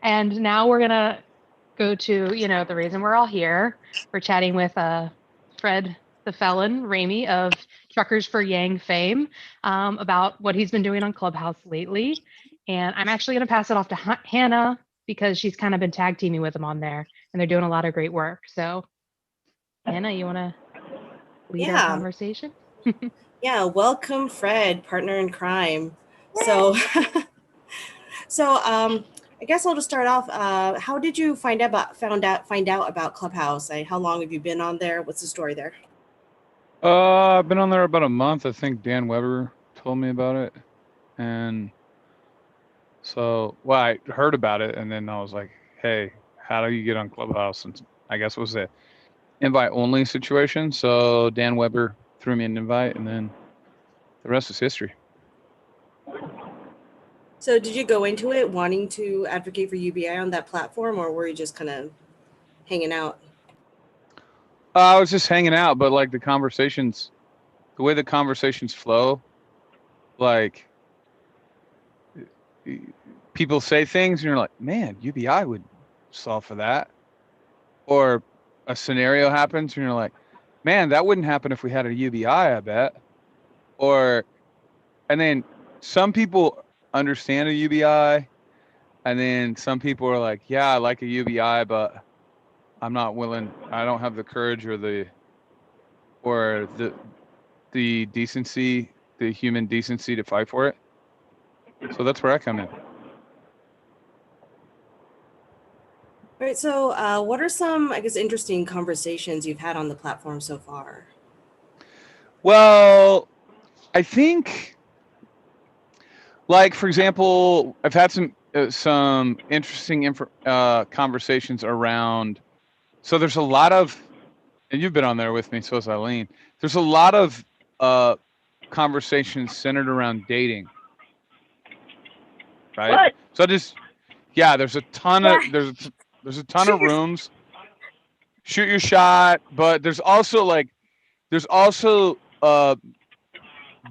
And now we're gonna go to, the reason we're all here. We're chatting with Fred the Felon, Ramey of Truckers for Yang fame, about what he's been doing on Clubhouse lately. And I'm actually going to pass it off to Hannah because she's kind of been tag teaming with him on there, and they're doing a lot of great work. So, Hannah, you want to lead our conversation? Yeah, welcome, Fred, partner in crime. So, I guess I'll just start off. How did you find out about Clubhouse? How long have you been on there? What's the story there? I've been on there about a month. I think Dan Weber told me about it, and so I heard about it, and then I was like, "Hey, how do you get on Clubhouse?" And I guess it was a invite only situation. So Dan Weber threw me an invite, and then the rest is history. So, did you go into it wanting to advocate for UBI on that platform, or were you just kind of hanging out? I was just hanging out, but like the way the conversations flow, like people say things, and you're like, "Man, UBI would solve for that," or a scenario happens, and you're like, "Man, that wouldn't happen if we had a UBI, I bet." And then some people understand a UBI, and then some people are like, "Yeah, I like a UBI, but I'm not willing. I don't have the courage or the decency, the human decency to fight for it." So that's where I come in. All right. So, what are some, I guess, interesting conversations you've had on the platform so far? Well, I think, like, for example, I've had some interesting conversations around. So there's a lot of, and you've been on there with me, so is Eileen. There's a lot of conversations centered around dating, right? What? So there's a ton of there's a ton of rooms. Shoot your shot, but there's also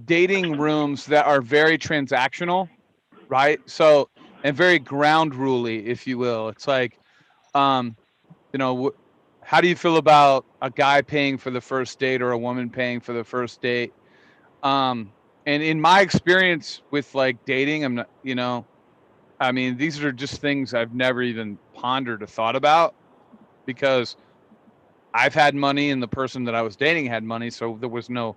dating rooms that are very transactional, right? So, and very ground ruley, if you will. It's like, how do you feel about a guy paying for the first date or a woman paying for the first date? And in my experience with like dating, I'm not, I mean, these are just things I've never even pondered or thought about, because I've had money and the person that I was dating had money, so there was no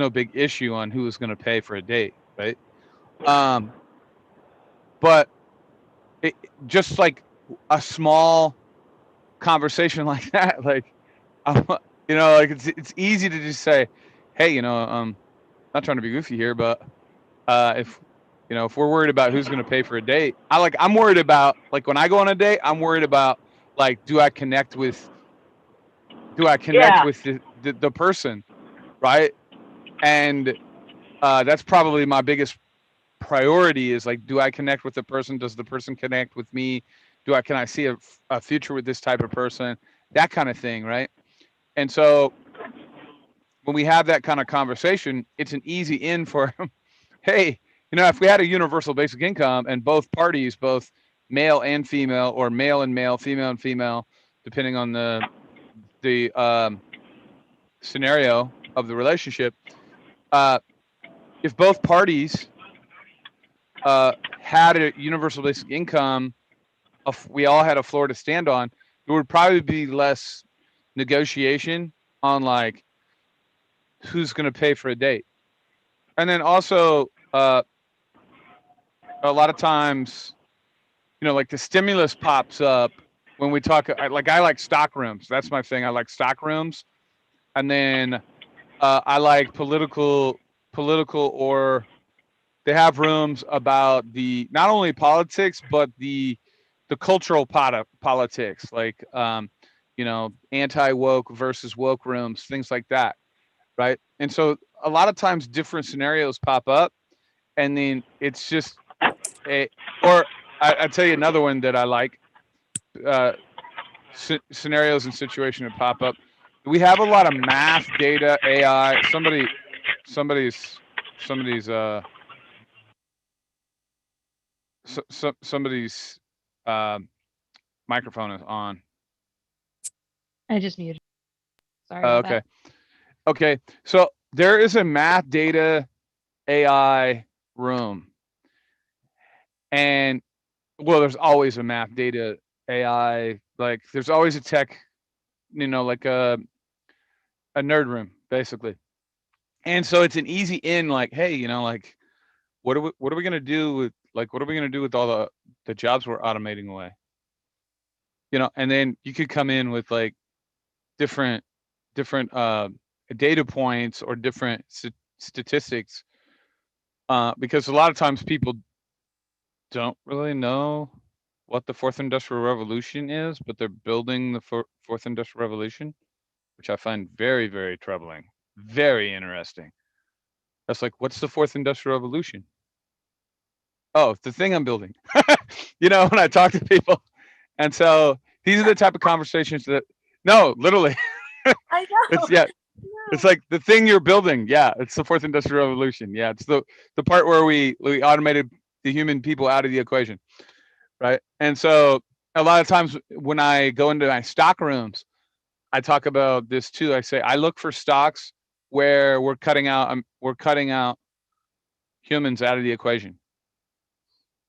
big issue on who was going to pay for a date, right? But just like a small conversation like that, like, like it's easy to just say, "Hey, not trying to be goofy here, but if we're worried about who's going to pay for a date, I'm worried about, like, when I go on a date, I'm worried about, like, do I connect with the person, right? And that's probably my biggest priority, is like, do I connect with the person? Does the person connect with me? Can I see a future with this type of person? That kind of thing, right? And so when we have that kind of conversation, it's an easy in for, hey, if we had a universal basic income and both parties, both male and female, or male and male, female and female, depending on the scenario of the relationship, if both parties had a universal basic income, we all had a floor to stand on, there would probably be less negotiation on, like, who's going to pay for a date. And then also, a lot of times, like, the stimulus pops up when we talk. I like stock rooms. That's my thing. I like stock rooms. And then I like political, or they have rooms about not only politics, but the cultural politics, like, anti-woke versus woke rooms, things like that, right? And so a lot of times different scenarios pop up, and then it's just I'll tell you another one that I like, scenarios and situations that pop up. We have a lot of math, data, AI. Somebody's microphone is on. I just muted. Sorry about Okay. that. Okay. So there is a math data AI room. And well, there's always a math data AI, like there's always a tech, like a nerd room, basically. And so it's an easy in, like, hey, like what are we gonna do with all the jobs we're automating away? And then you could come in with like different data points or different statistics, because a lot of times people don't really know what the fourth industrial revolution is, but they're building the fourth industrial revolution, which I find very, very troubling, very interesting. That's like, what's the fourth industrial revolution? Oh, the thing I'm building. When I talk to people. And so these are the type of conversations that, no, literally, I know. it's, yeah, it's like the thing you're building. Yeah, it's the fourth industrial revolution. Yeah, it's the part where we automated the human people out of the equation, right? And so a lot of times when I go into my stock rooms, I talk about this too. I say I look for stocks where we're cutting out humans out of the equation.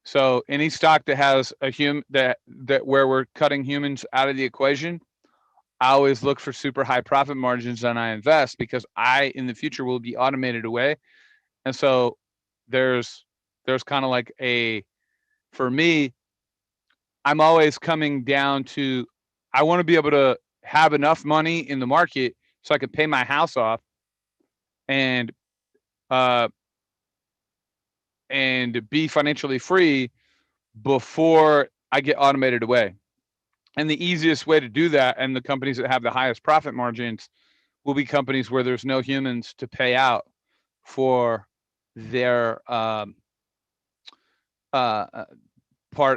So any stock that has a that where we're cutting humans out of the equation, I always look for super high profit margins and I invest, because I in the future will be automated away. And so there's kind of like for me, I'm always coming down to, I want to be able to have enough money in the market so I can pay my house off and be financially free before I get automated away. And the easiest way to do that, and the companies that have the highest profit margins, will be companies where there's no humans to pay out for their part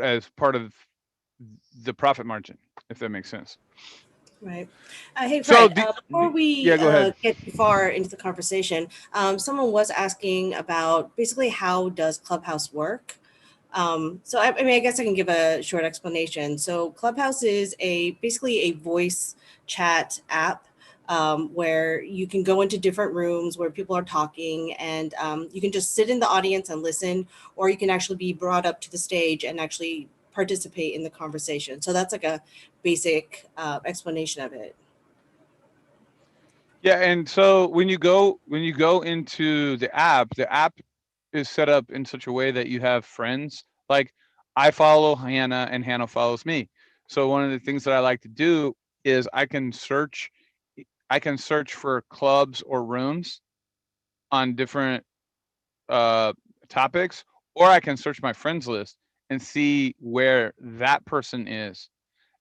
of the profit margin, if that makes sense. Right. Hey, So Fred, before we go ahead. get too far into the conversation, someone was asking about basically how does Clubhouse work? So I mean, I guess I can give a short explanation. So Clubhouse is basically a voice chat app, where you can go into different rooms where people are talking, and you can just sit in the audience and listen, or you can actually be brought up to the stage and actually participate in the conversation. So that's like a basic explanation of it. Yeah, and so when you go into the app is set up in such a way that you have friends. Like I follow Hannah and Hannah follows me. So one of the things that I like to do is I can search for clubs or rooms on different topics, or I can search my friends list and see where that person is.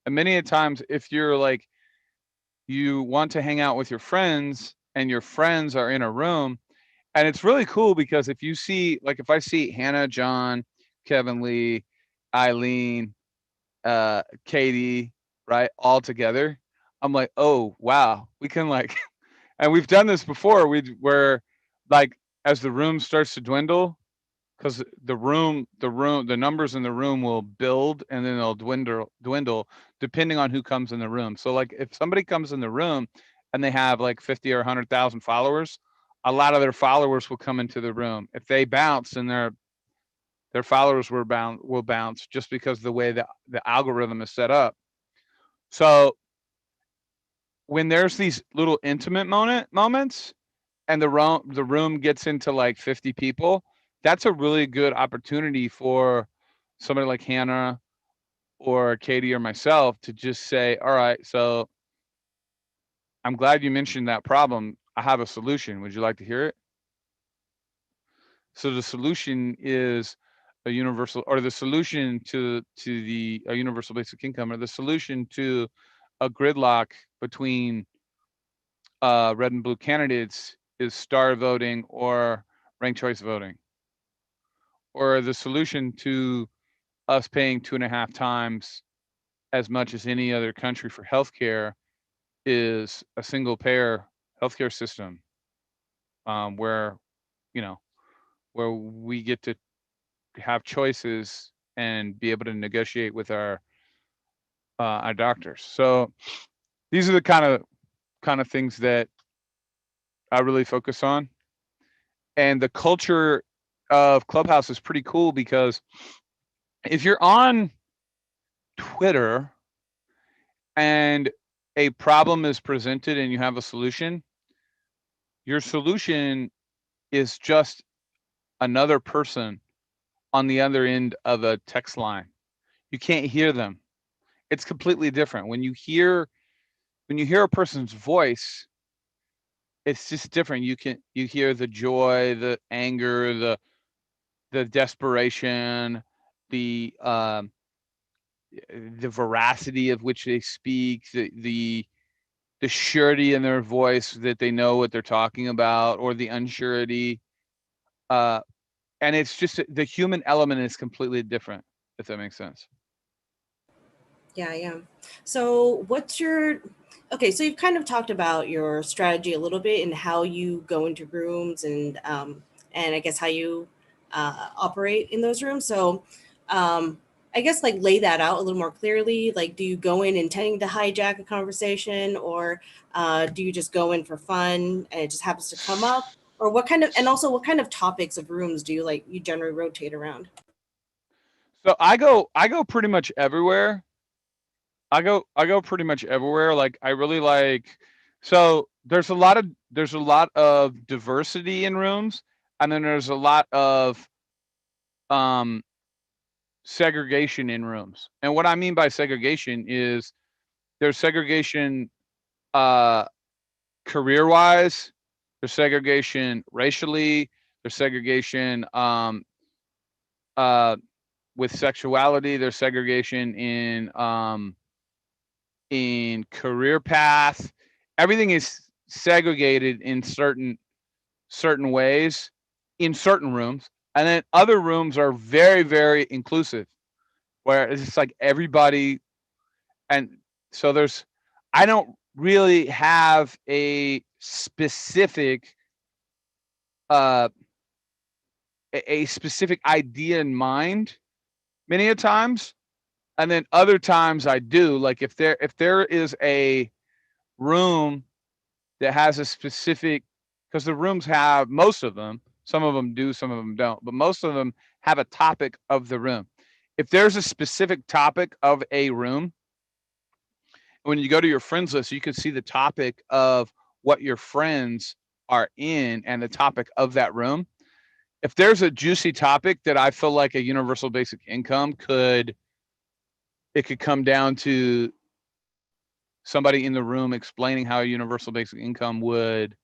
And many a times, if you're like, you want to hang out with your friends and your friends are in a room, and it's really cool because if you see, like, if I see Hannah, John, Kevin Lee, Eileen, Katie, right, all together, I'm like, oh wow, we can like, and we've done this before. Where like as the room starts to dwindle, because the numbers in the room will build and then they'll dwindle depending on who comes in the room. So like if somebody comes in the room and they have like 50 or 100,000 followers, a lot of their followers will come into the room. If they bounce, and their followers will bounce just because the way the algorithm is set up. So when there's these little intimate moments and the room gets into like 50 people, that's a really good opportunity for somebody like Hannah or Katie or myself to just say, all right, so I'm glad you mentioned that problem. I have a solution. Would you like to hear it? So the solution is a universal, or the solution to the universal basic income, or the solution to a gridlock between red and blue candidates is star voting or ranked choice voting. Or the solution to us paying 2.5 times as much as any other country for healthcare is a single payer healthcare system, where where we get to have choices and be able to negotiate with our doctors. So these are the kind of things that I really focus on. And the culture of Clubhouse is pretty cool because if you're on Twitter and a problem is presented and you have a solution, your solution is just another person on the other end of a text line. You can't hear them. It's completely different. When you hear a person's voice, it's just different. You hear the joy, the anger, the desperation, the veracity of which they speak, the surety in their voice that they know what they're talking about, or the unsurety. And it's just the human element is completely different, if that makes sense. Yeah. So okay, so you've kind of talked about your strategy a little bit and how you go into rooms and I guess how you operate in those rooms. So I guess like lay that out a little more clearly. Like, do you go in intending to hijack a conversation, or do you just go in for fun and it just happens to come up? Or what kind of topics of rooms do you generally rotate around? So I go pretty much everywhere. I go pretty much everywhere. Like I really like, so there's a lot of diversity in rooms, and then there's a lot of segregation in rooms. And what I mean by segregation is there's segregation career wise, there's segregation racially, there's segregation with sexuality, there's segregation in career path. Everything is segregated in certain ways in certain rooms, and then other rooms are very, very inclusive, where it's like everybody. And so I don't really have a specific a specific idea in mind many a times, and then other times I do. Like if there is a room that has a specific, because the rooms have, most of them, some of them do, some of them don't, but most of them have a topic of the room. If there's a specific topic of a room, when you go to your friends list, you can see the topic of what your friends are in and the topic of that room. If there's a juicy topic that I feel like a universal basic income could come down to somebody in the room explaining how a universal basic income would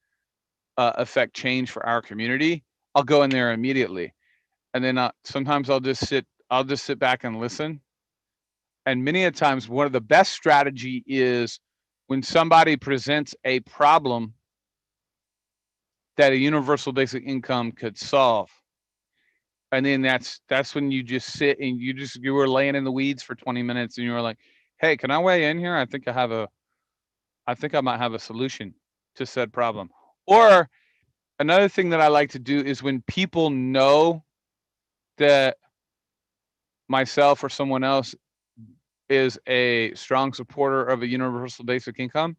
affect change for our community, I'll go in there immediately. And then sometimes I'll just sit back and listen. And many a times, one of the best strategy is when somebody presents a problem that a universal basic income could solve. And then that's when you just sit and you were laying in the weeds for 20 minutes and you were like, hey, can I weigh in here? I think I might have a solution to said problem. Or another thing that I like to do is when people know that myself or someone else is a strong supporter of a universal basic income,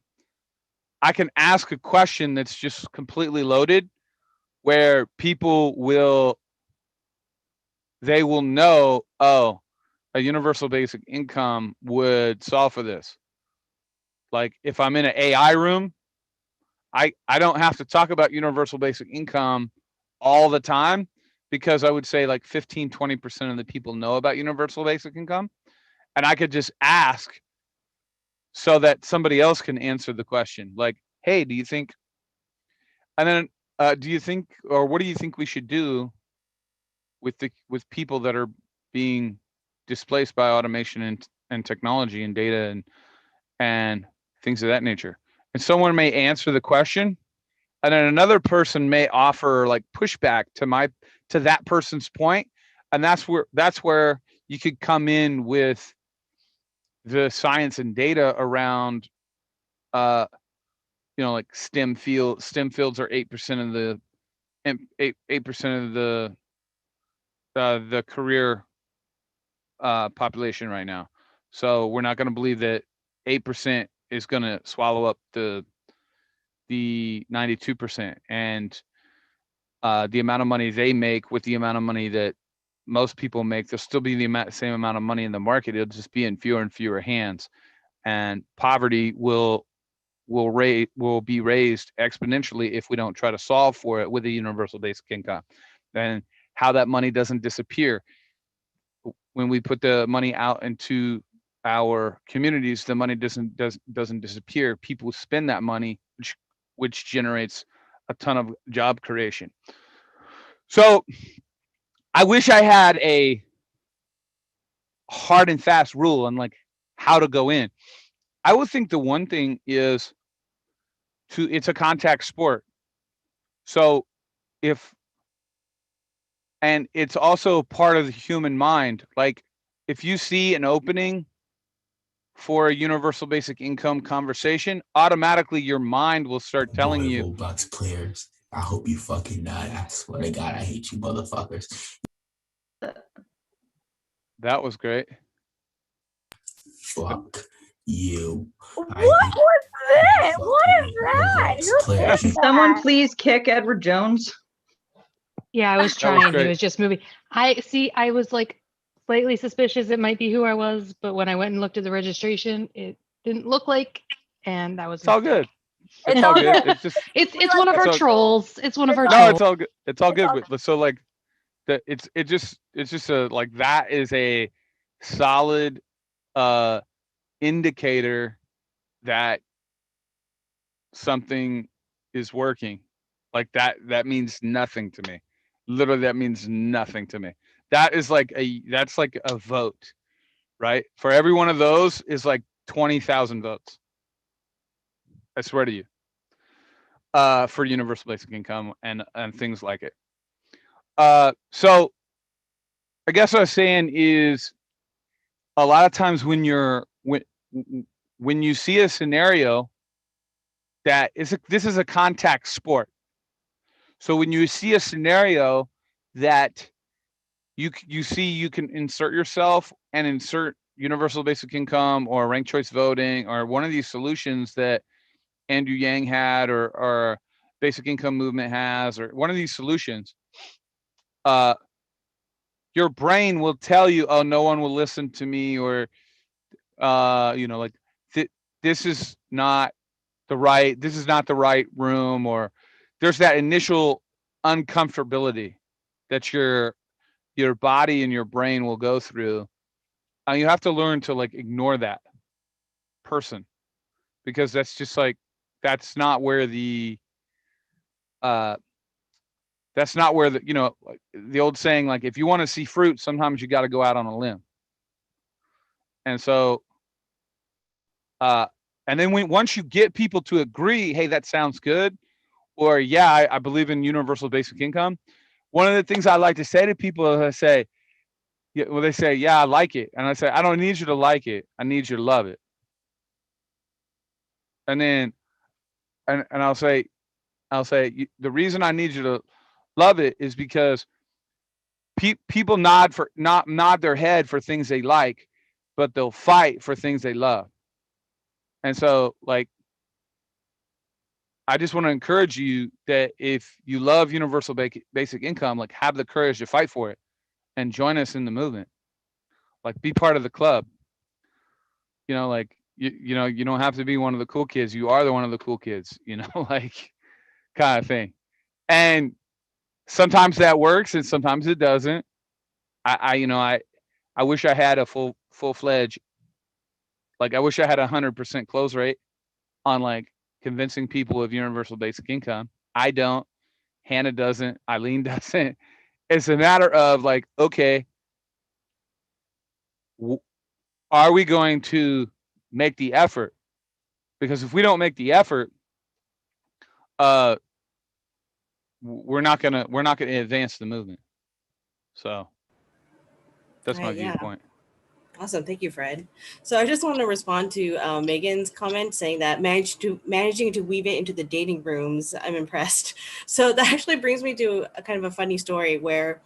I can ask a question that's just completely loaded, where people will know, oh, a universal basic income would solve for this. Like if I'm in an AI room, I don't have to talk about universal basic income all the time, because I would say like 15-20% of the people know about universal basic income, and I could just ask so that somebody else can answer the question. Like, hey, do you think, and then do you think, or what do you think we should do with people that are being displaced by automation and technology and data and things of that nature? And someone may answer the question, and then another person may offer like pushback to that person's point, and that's where you could come in with the science and data around like STEM fields are 8% of the 8% of the career population right now. So we're not going to believe that 8% is going to swallow up the 92%. And the amount of money they make with the amount of money that most people make, there'll still be the same amount of money in the market. It'll just be in fewer and fewer hands. And poverty will be raised exponentially if we don't try to solve for it with a universal basic income. And how that money doesn't disappear. When we put the money out into our communities, the money doesn't disappear. People spend that money, which generates a ton of job creation. So I wish I had a hard and fast rule on like how to go in. I would think the one thing is it's a contact sport. So and it's also part of the human mind. Like if you see an opening for a universal basic income conversation, automatically your mind will start telling you. Roblox players, I hope you fucking die. I swear to God, I hate you motherfuckers. That was great. Fuck you. What was that? What is that? Can someone please kick Edward Jones? Yeah, I was trying. He was just moving. I was like slightly suspicious it might be who I was, but when I went and looked at the registration, it didn't look like, and that was. It's all good. It's all good. It's just. It's one of our trolls. It's one of our. No, it's all good. It's all good. So like, it's just a like that is a solid indicator that something is working. Like that means nothing to me. Literally, that means nothing to me. That's like a vote, right? For every one of those is like 20,000 votes. I swear to you. For universal basic income and things like it. So I guess what I was saying is a lot of times when you see a scenario that this is a contact sport. So when you see a scenario that you see you can insert yourself and insert universal basic income or ranked choice voting or one of these solutions that Andrew Yang had or basic income movement has, or one of these solutions, your brain will tell you, oh, no one will listen to me, or like this is not the right room, or there's that initial uncomfortability that your body and your brain will go through. And you have to learn to like ignore that person, because that's just like that's not where the the old saying, like if you want to see fruit, sometimes you got to go out on a limb. And so and then once you get people to agree, hey, that sounds good, or yeah, I believe in universal basic income. One of the things I like to say to people is I say, they say, yeah, I like it. And I say, I don't need you to like it. I need you to love it. And then, and I'll say, the reason I need you to love it is because people nod their head for things they like, but they'll fight for things they love. And so, like, I just want to encourage you that if you love universal basic income, like, have the courage to fight for it and join us in the movement. Like, be part of the club. Like, you don't have to be one of the cool kids. You are one of the cool kids, like, kind of thing. And sometimes that works and sometimes it doesn't. I wish I had a full-fledged, like, I wish I had 100% close rate on like convincing people of universal basic income. I don't. Hannah doesn't. Eileen doesn't. It's a matter of like, okay, are we going to make the effort? Because if we don't make the effort, we're not gonna advance the movement. So that's my viewpoint. Awesome. Thank you, Fred. So I just want to respond to Megan's comment saying that managing to weave it into the dating rooms, I'm impressed. So that actually brings me to a kind of a funny story where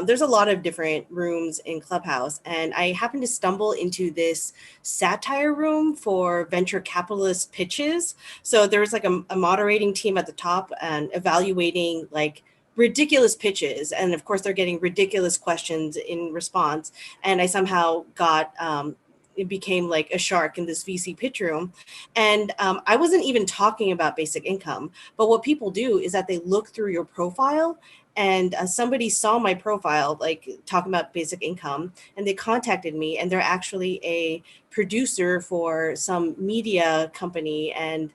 there's a lot of different rooms in Clubhouse, and I happened to stumble into this satire room for venture capitalist pitches. So there was like a moderating team at the top and evaluating like ridiculous pitches, and of course they're getting ridiculous questions in response. And I somehow got it became like a shark in this VC pitch room. And I wasn't even talking about basic income, but what people do is that they look through your profile, and somebody saw my profile, like talking about basic income, and they contacted me, and they're actually a producer for some media company, and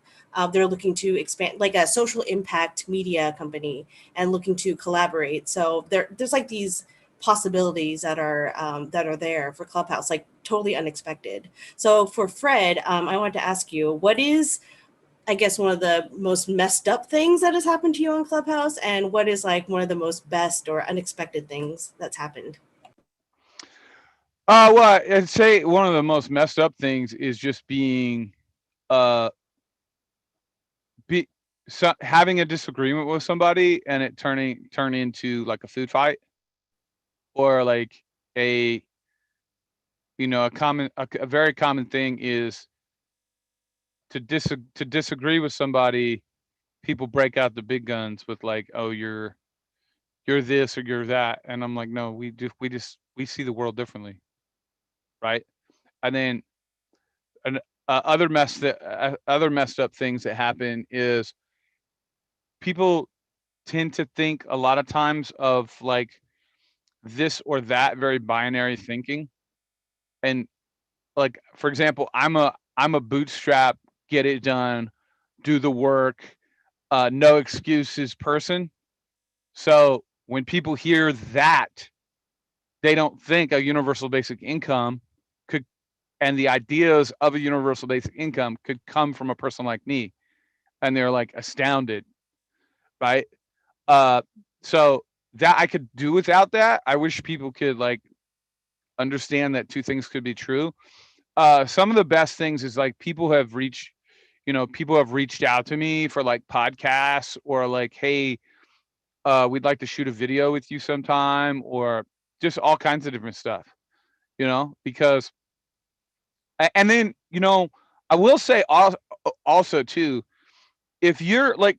they're looking to expand, like a social impact media company, and looking to collaborate. So there's like these possibilities that are there for Clubhouse, like totally unexpected. So for Fred, I wanted to ask you, what is, I guess, one of the most messed up things that has happened to you on Clubhouse, and what is like one of the most best or unexpected things that's happened? Well, I'd say one of the most messed up things is just being, having a disagreement with somebody and it turn into like a food fight, or like a very common thing is to disagree with somebody. People break out the big guns with like, oh, you're this or you're that, and I'm like, no, we see the world differently, right? And then other messed up things that happen is people tend to think a lot of times of like this or that, very binary thinking. And like, for example, I'm a bootstrap, get it done, do the work, no excuses person. So when people hear that, they don't think a universal basic income could, and the ideas of a universal basic income could come from a person like me, and they're like astounded, right? So that I could do without that. I wish people could like understand that two things could be true. Some of the best things is like people have reached out to me for like podcasts, or like, hey, we'd like to shoot a video with you sometime, or just all kinds of different stuff, because, and then, I will say also too, if you're like,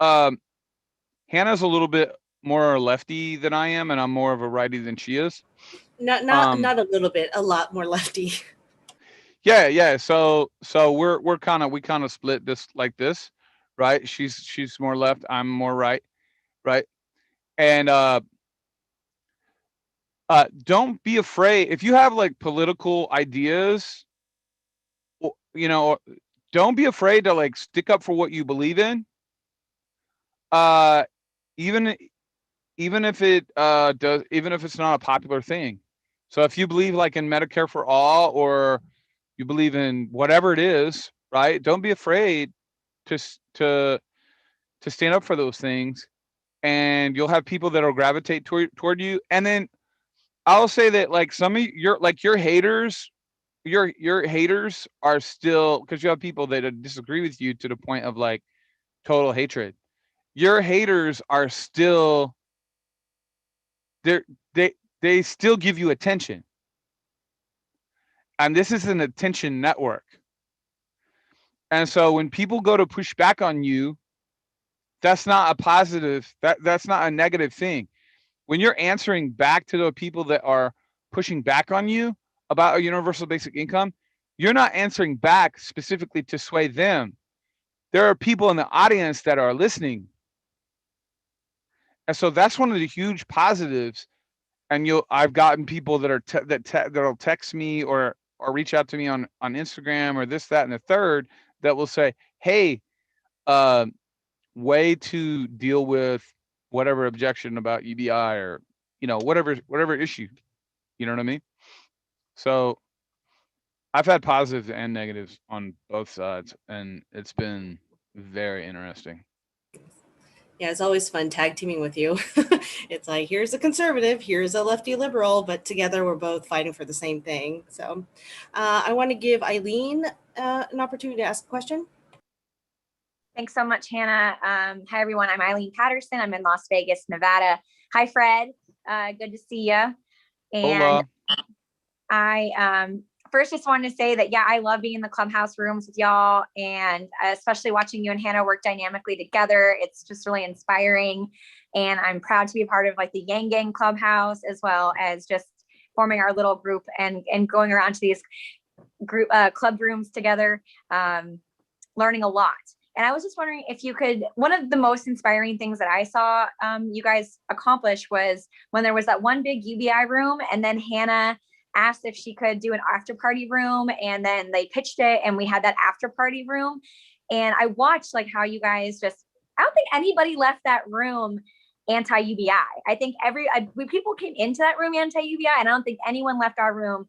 Hannah's a little bit more lefty than I am, and I'm more of a righty than she is. Not a little bit, a lot more lefty. Yeah. So we kind of split this like this, right? She's more left, I'm more right, right? And don't be afraid if you have like political ideas, don't be afraid to like stick up for what you believe in. Even if it's not a popular thing. So if you believe like in Medicare for all, or you believe in whatever it is, right? Don't be afraid to stand up for those things, and you'll have people that will gravitate toward you. And then I'll say that like some of your haters, your haters are still, because you have people that disagree with you to the point of like total hatred. Your haters are still they still give you attention, and this is an attention network. And so when people go to push back on you, that's not a positive, that's not a negative thing. When you're answering back to the people that are pushing back on you about a universal basic income, you're not answering back specifically to sway them. There are people in the audience that are listening. And so that's one of the huge positives. And I've gotten people that are that'll text me or reach out to me on Instagram or this, that, and the third, that will say, hey, way to deal with whatever objection about UBI, or whatever issue, you know what I mean? So I've had positives and negatives on both sides, and it's been very interesting. Yeah, it's always fun tag teaming with you. It's like, here's a conservative, here's a lefty liberal, but together we're both fighting for the same thing. So I want to give Eileen an opportunity to ask a question. Thanks so much, Hannah. Hi, everyone. I'm Eileen Patterson. I'm in Las Vegas, Nevada. Hi, Fred. Good to see you. And Hola. I first just wanted to say that, yeah, I love being in the Clubhouse rooms with y'all, and especially watching you and Hannah work dynamically together. It's just really inspiring. And I'm proud to be a part of like the Yang Gang Clubhouse, as well as just forming our little group and going around to these group club rooms together, learning a lot. And I was just wondering if you could, one of the most inspiring things that I saw you guys accomplish was when there was that one big UBI room, and then Hannah asked if she could do an after party room, and then they pitched it and we had that after party room. And I watched like how you guys just, I don't think anybody left that room anti-UBI. I think people came into that room anti-UBI, and I don't think anyone left our room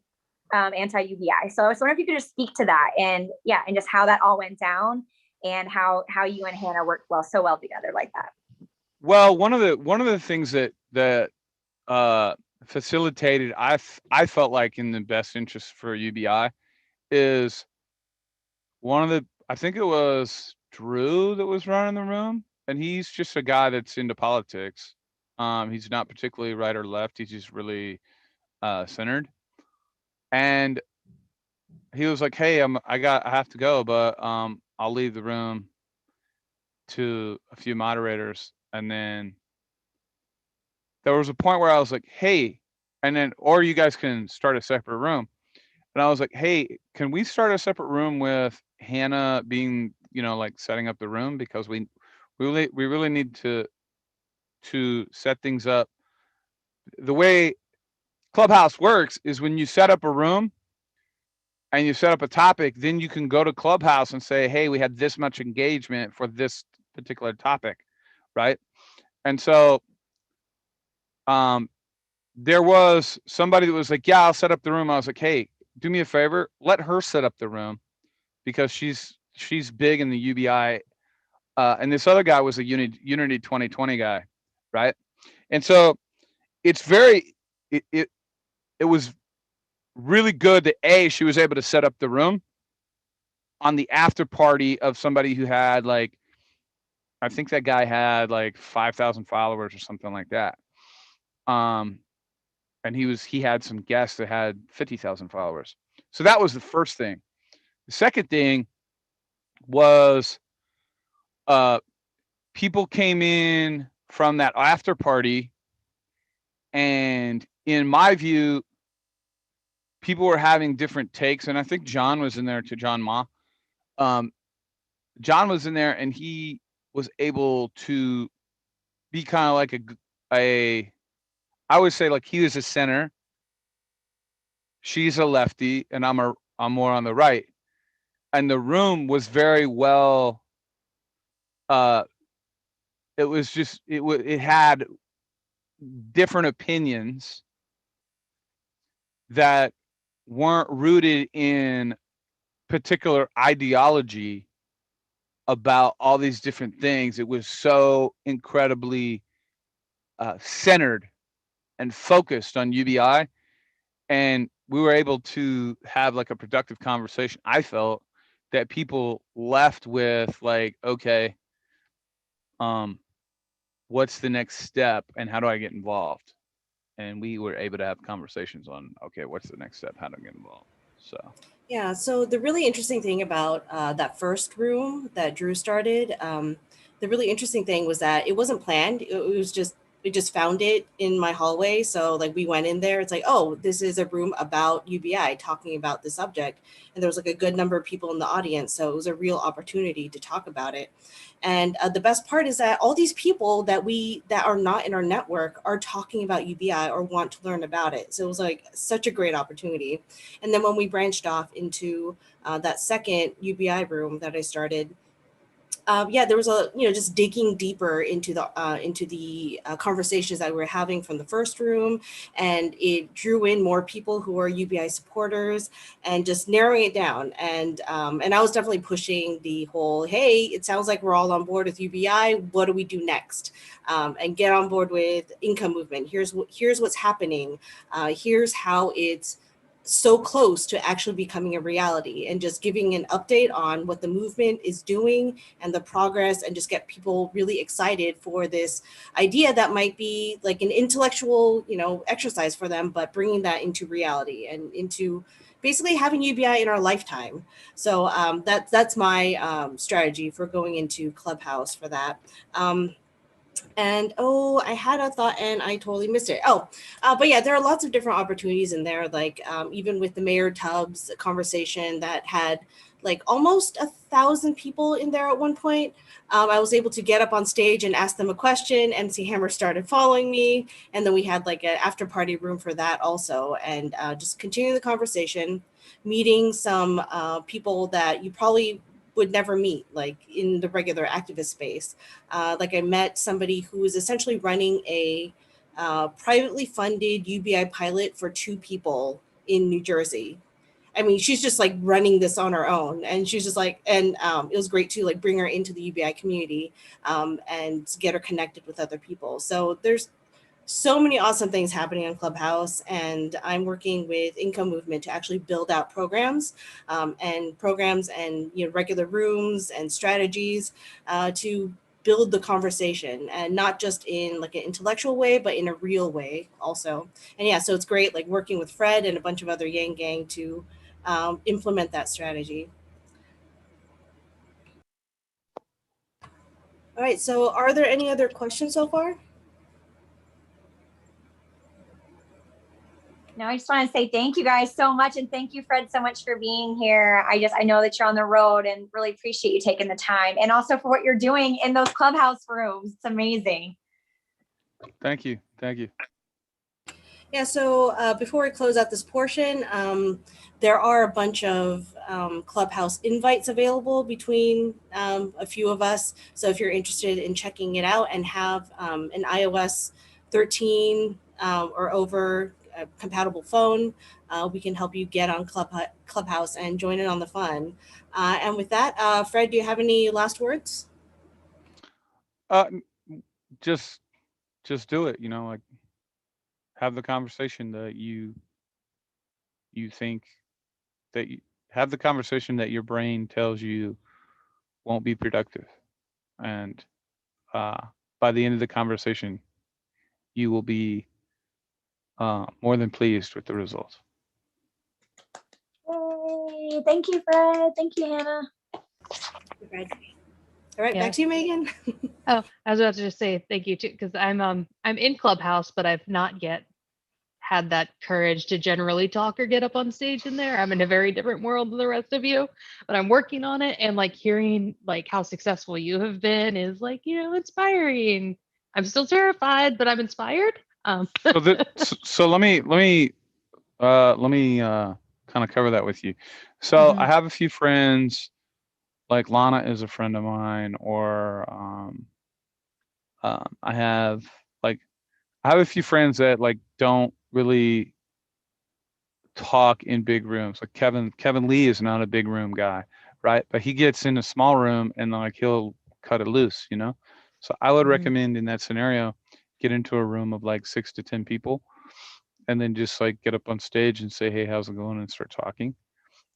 anti-UBI. So I was wondering if you could just speak to that, and yeah, and just how that all went down, and how you and Hannah worked so well together like that. Well, one of the things that facilitated, I felt like in the best interest for UBI, is I think it was Drew that was running the room, and he's just a guy that's into politics. He's not particularly right or left. He's just really centered. And he was like, "Hey, I have to go, but I'll leave the room to a few moderators." And then there was a point where I was like, "Hey," and then, or you guys can start a separate room. And I was like, "Hey, can we start a separate room with Hannah being, like setting up the room, because we really need to set things up. The way Clubhouse works is when you set up a room and you set up a topic, then you can go to Clubhouse and say, hey, we had this much engagement for this particular topic, right? And so there was somebody that was like, yeah, I'll set up the room. I was like, hey, do me a favor, let her set up the room, because she's big in the UBI. And this other guy was a Unity 2020 guy, right? And so it's it was really good that she was able to set up the room on the after party of somebody who had like, I think that guy had like 5,000 followers or something like that. And he had some guests that had 50,000 followers. So that was the first thing. The second thing was people came in from that after party, and in my view, people were having different takes. And I think John was in there too, John Ma. John was in there, and he was able to be kind of like I would say like he was a center. She's a lefty, and I'm more on the right. And the room was very well. It was just it had different opinions that weren't rooted in particular ideology about all these different things. It was so incredibly centered and focused on UBI, and we were able to have like a productive conversation. I felt that people left with like, okay, what's the next step and how do I get involved? And we were able to have conversations on, okay, what's the next step? How do I get involved? So. Yeah, so the really interesting thing about that first room that Drew started, the really interesting thing was that it wasn't planned. It was just, we just found it in my hallway. So like we went in there, it's like, oh, this is a room about UBI talking about the subject. And there was like a good number of people in the audience. So it was a real opportunity to talk about it. And the best part is that all these people that are not in our network are talking about UBI or want to learn about it. So it was like such a great opportunity. And then when we branched off into that second UBI room that I started, there was just digging deeper into the conversations that we were having from the first room, and it drew in more people who are UBI supporters, and just narrowing it down. And I was definitely pushing the whole, hey, it sounds like we're all on board with UBI. What do we do next? And get on board with income movement. Here's what's happening. Here's how it's so close to actually becoming a reality, and just giving an update on what the movement is doing and the progress, and just get people really excited for this idea that might be like an intellectual, exercise for them, but bringing that into reality and into basically having UBI in our lifetime. So that's my strategy for going into Clubhouse for that. And I had a thought and I totally missed it. But yeah, there are lots of different opportunities in there. Like even with the Mayor Tubbs conversation that had like almost 1,000 people in there at one point. I was able to get up on stage and ask them a question. MC Hammer started following me. And then we had like an after party room for that also. And just continuing the conversation, meeting some people that you probably would never meet, like in the regular activist space. Like I met somebody who was essentially running a privately funded UBI pilot for 2 people in New Jersey. I mean, she's just like running this on her own, and she's just like, and it was great to like bring her into the UBI community and get her connected with other people. So there's so many awesome things happening on Clubhouse, and I'm working with Income Movement to actually build out programs and regular rooms and strategies to build the conversation, and not just in like an intellectual way, but in a real way also. And yeah, so it's great like working with Fred and a bunch of other Yang Gang to implement that strategy. All right, so are there any other questions so far? No, I just want to say thank you guys so much. And thank you, Fred, so much for being here. I know that you're on the road and really appreciate you taking the time, and also for what you're doing in those Clubhouse rooms. It's amazing. Thank you. Thank you. Yeah, so before we close out this portion, there are a bunch of Clubhouse invites available between a few of us. So if you're interested in checking it out and have an iOS 13 or over compatible phone, we can help you get on Clubhouse and join in on the fun. And with that, Fred, do you have any last words? Just do it, like have the conversation that you think that you have, the conversation that your brain tells you won't be productive. And by the end of the conversation, you will be more than pleased with the results. Yay. Thank you, Fred. Thank you, Hannah. Fred. All right, Yeah. back to you, Megan. Oh, I was about to just say thank you too, because I'm in Clubhouse, but I've not yet had that courage to generally talk or get up on stage in there. I'm in a very different world than the rest of you, but I'm working on it. And like hearing like how successful you have been is like, inspiring. I'm still terrified, but I'm inspired. So let me kind of cover that with you. So I have a few friends, like Lana is a friend of mine, or I have a few friends that like don't really talk in big rooms. Like Kevin Lee is not a big room guy, right? But he gets in a small room and like he'll cut it loose, So I would recommend in that scenario, get into a room of like 6 to 10 people, and then just like get up on stage and say, hey, how's it going? And start talking.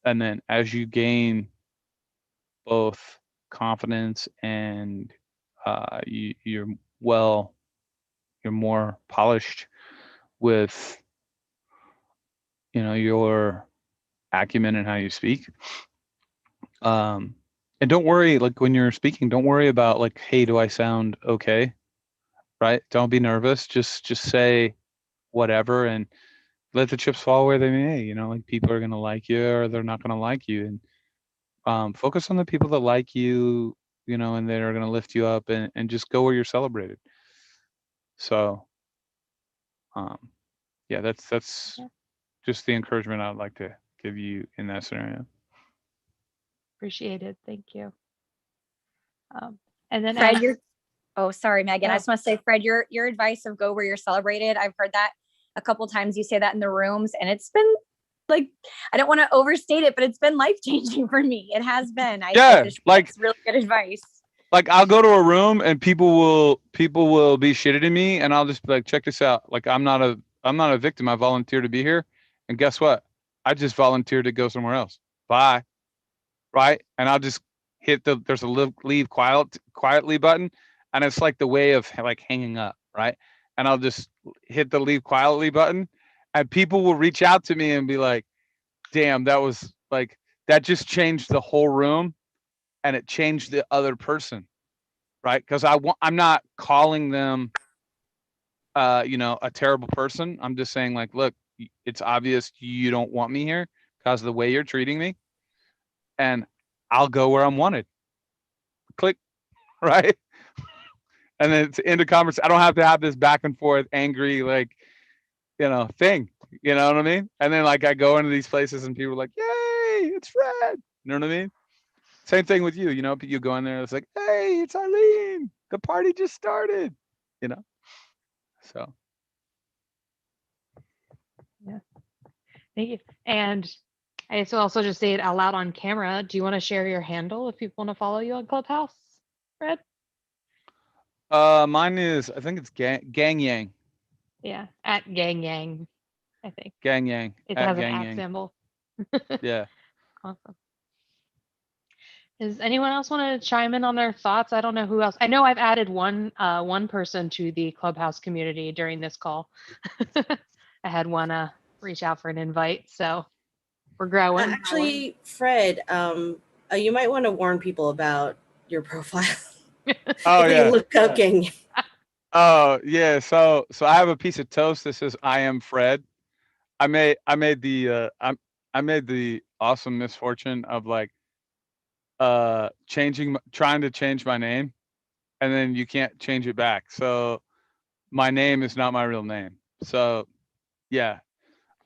And then as you gain both confidence and you're more polished with your acumen and how you speak, and don't worry, like when you're speaking, don't worry about like, hey, do I sound okay, right? Don't be nervous, just say whatever and let the chips fall where they may. Like people are going to like you or they're not going to like you, and focus on the people that like you, and that are going to lift you up, and just go where you're celebrated. So yeah, that's just the encouragement I'd like to give you in that scenario. Appreciated. Thank you. And then Fred, sorry, Megan. I Oh. just want to say, Fred, your advice of go where you're celebrated. I've heard that a couple times. You say that in the rooms, and it's been like, I don't want to overstate it, but it's been life-changing for me. It has been. It's really good advice. Like I'll go to a room and people will be shitting me, and I'll just be like, check this out. Like I'm not a victim. I volunteered to be here, and guess what? I just volunteered to go somewhere else. Bye. Right. And I'll just hit there's a leave quietly button. And it's like the way of like hanging up. Right. And I'll just hit the leave quietly button, and people will reach out to me and be like, damn, that was like, that just changed the whole room, and it changed the other person. Right. Because I'm not calling them, a terrible person. I'm just saying, like, look, it's obvious you don't want me here because of the way you're treating me, and I'll go where I'm wanted. Click. Right. And then it's end of conversation. I don't have to have this back and forth angry, like, thing. You know what I mean? And then like I go into these places and people are like, yay, it's Fred. You know what I mean? Same thing with you. You go in there, it's like, hey, it's Eileen. The party just started. So. Yeah. Thank you. And I guess we'll also just say it out loud on camera. Do you want to share your handle if people want to follow you on Clubhouse, Fred? Mine is, I think it's Gang Yang. Yeah, at Gang Yang, I think. Gang Yang. It has an Gang at Yang. symbol. Yeah. Awesome. Does anyone else want to chime in on their thoughts? I don't know who else. I know I've added one person to the Clubhouse community during this call. I had one reach out for an invite, so we're growing. Actually, Fred, you might want to warn people about your profile. Oh if yeah. they look up Gang. Oh yeah. So I have a piece of toast that says I am Fred. I made the awesome misfortune of like trying to change my name, and then you can't change it back. So my name is not my real name. So yeah.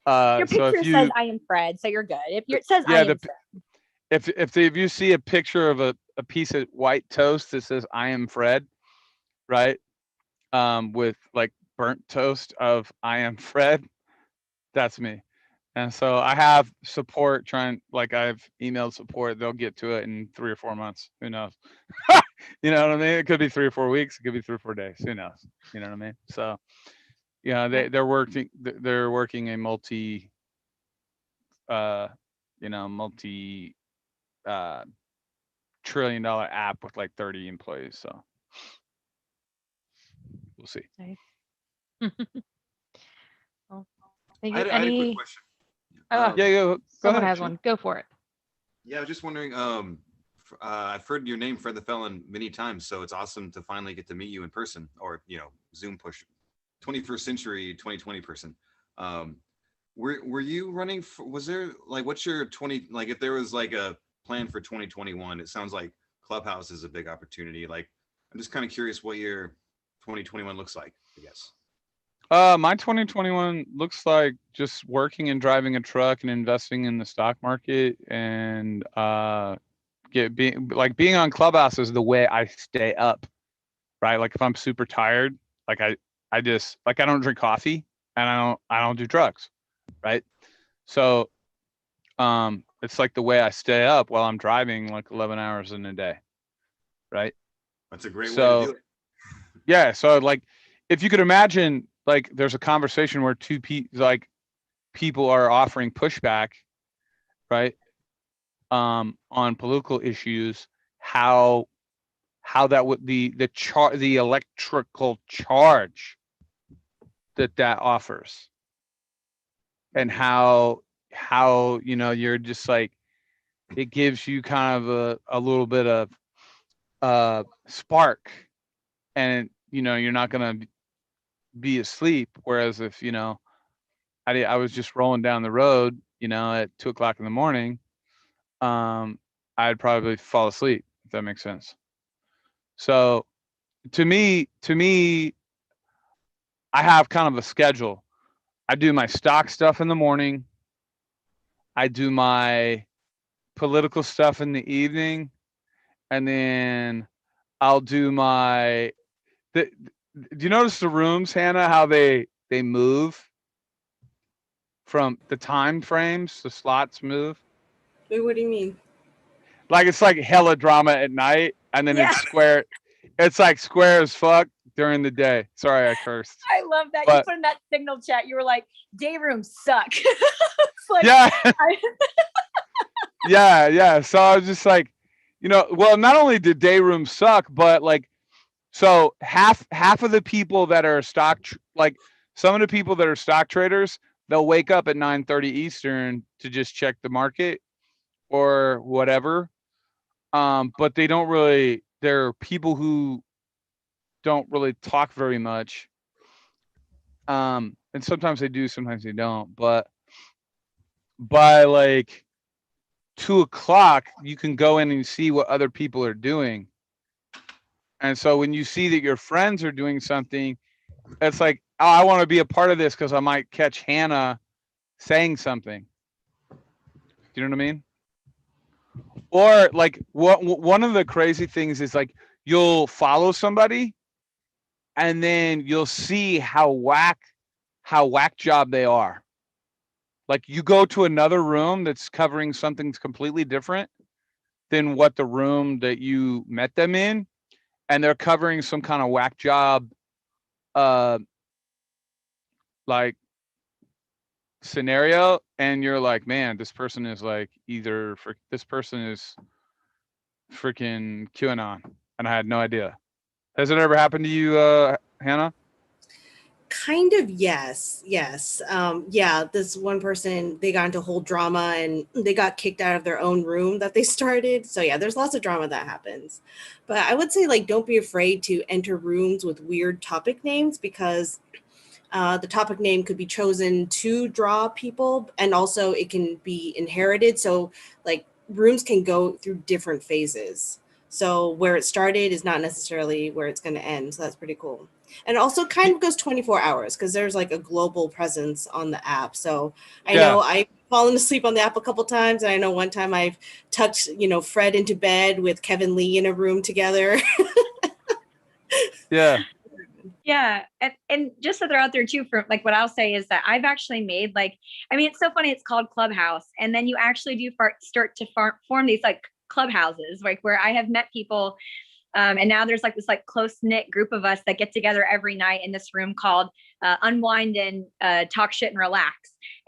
Your So picture says I am Fred, so you're good. If it says I am Fred. If you see a picture of a piece of white toast that says I am Fred, right? With like burnt toast of I am Fred, that's me. And so I have support I've emailed support. They'll get to it in 3 or 4 months. Who knows? You know what I mean? It could be 3 or 4 weeks. It could be 3 or 4 days. Who knows? You know what I mean? So, they're working a multi trillion-dollar app with like 30 employees. So we'll see. Nice. Well, thank I you. had a quick question. Go Someone ahead, has Sean. one. Go for it. Yeah, I was just wondering. I've heard your name, Fred the Felon, many times, so it's awesome to finally get to meet you in person, or Zoom push. 21st century 2020 person. Were you running? Was there what's your if there was like a plan for 2021? It sounds like Clubhouse is a big opportunity. I'm just kind of curious what your 2021 looks like, I guess. My 2021 looks like just working and driving a truck and investing in the stock market, and being on Clubhouse is the way I stay up, right? Like if I'm super tired, like I just I don't drink coffee, and I don't do drugs, right? So it's like the way I stay up while I'm driving like 11 hours in a day, right? That's a great way to do it. Yeah, so like if you could imagine, like there's a conversation where people are offering pushback, right? On political issues, how that would the electrical charge that offers, and how you're just like, it gives you kind of a little bit of spark, and you're not gonna be asleep. Whereas if I was just rolling down the road at 2:00 in the morning, I'd probably fall asleep, if that makes sense. So to me I have kind of a schedule. I do my stock stuff in the morning, I do my political stuff in the evening, and then I'll do do you notice the rooms, Hannah, how they move from the time frames, the slots move? Wait, what do you mean? Like it's like hella drama at night, and then Yeah. it's square. It's like square as fuck during the day. Sorry, I cursed. I love that. You But- put in that signal chat. You were like, day rooms suck. It's like, Yeah. I- Yeah. So I was just like, well, not only did day rooms suck, but like, so half of the people that are some of the people that are stock traders, they'll wake up at 9:30 Eastern to just check the market or whatever. But they don't really, there are people who don't really talk very much. And sometimes they do, sometimes they don't. But by like 2:00, you can go in and see what other people are doing. And so when you see that your friends are doing something, it's like, oh, I want to be a part of this because I might catch Hannah saying something. Do you know what I mean? Or like one of the crazy things is like you'll follow somebody and then you'll see how whack job they are. Like you go to another room that's covering something completely different than what the room that you met them in, and they're covering some kind of whack job like scenario, and you're like, man, this person is like this person is freaking QAnon, and I had no idea. Has it ever happened to you, Hannah? Kind of, yes. Yeah, this one person, they got into a whole drama and they got kicked out of their own room that they started. So yeah, there's lots of drama that happens. But I would say, like, don't be afraid to enter rooms with weird topic names, because the topic name could be chosen to draw people, and also it can be inherited. So like rooms can go through different phases. So where it started is not necessarily where it's going to end. So that's pretty cool. And it also kind of goes 24 hours because there's like a global presence on the app. So I know I've fallen asleep on the app a couple times. And I know one time I've tucked, Fred into bed with Kevin Lee in a room together. Yeah. Yeah. And just to throw out there too, for like what I'll say is that I've actually made it's so funny. It's called Clubhouse. And then you actually do start to form these like clubhouses, like where I have met people. And now there's like this like close knit group of us that get together every night in this room called Unwind and Talk Shit and Relax.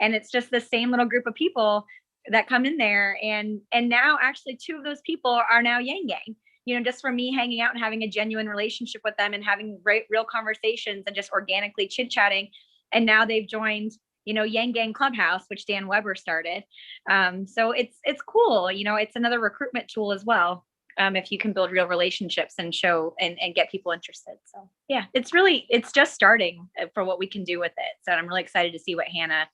And it's just the same little group of people that come in there. And now actually 2 of those people are now Yang Gang. Just from me hanging out and having a genuine relationship with them and having real conversations and just organically chit chatting. And now they've joined, Yang Gang Clubhouse, which Dan Weber started. So it's cool. It's another recruitment tool as well. If you can build real relationships and show and get people interested. So yeah, it's just starting for what we can do with it. So I'm really excited to see what Hannah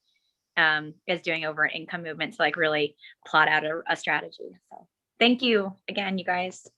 is doing over at Income Movement to like really plot out a strategy. So thank you again, you guys.